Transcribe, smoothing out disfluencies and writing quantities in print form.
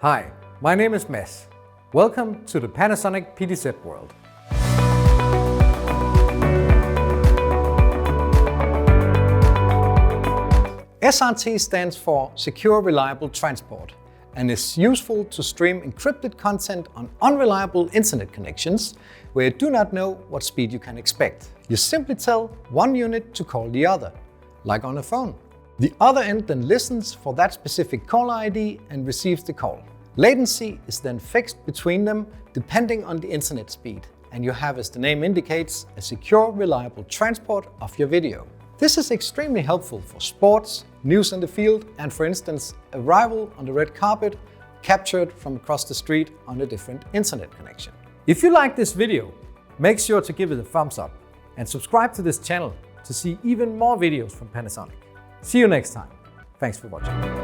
Hi, my name is Mads. Welcome to the Panasonic PTZ world. SRT stands for Secure Reliable Transport and is useful to stream encrypted content on unreliable internet connections where you do not know what speed you can expect. You simply tell one unit to call the other, like on a phone. The other end then listens for that specific caller ID and receives the call. Latency is then fixed between them depending on the internet speed, and you have, as the name indicates, a secure, reliable transport of your video. This is extremely helpful for sports, news in the field, and for instance, a rival on the red carpet captured from across the street on a different internet connection. If you like this video, make sure to give it a thumbs up and subscribe to this channel to see even more videos from Panasonic. See you next time. Thanks for watching.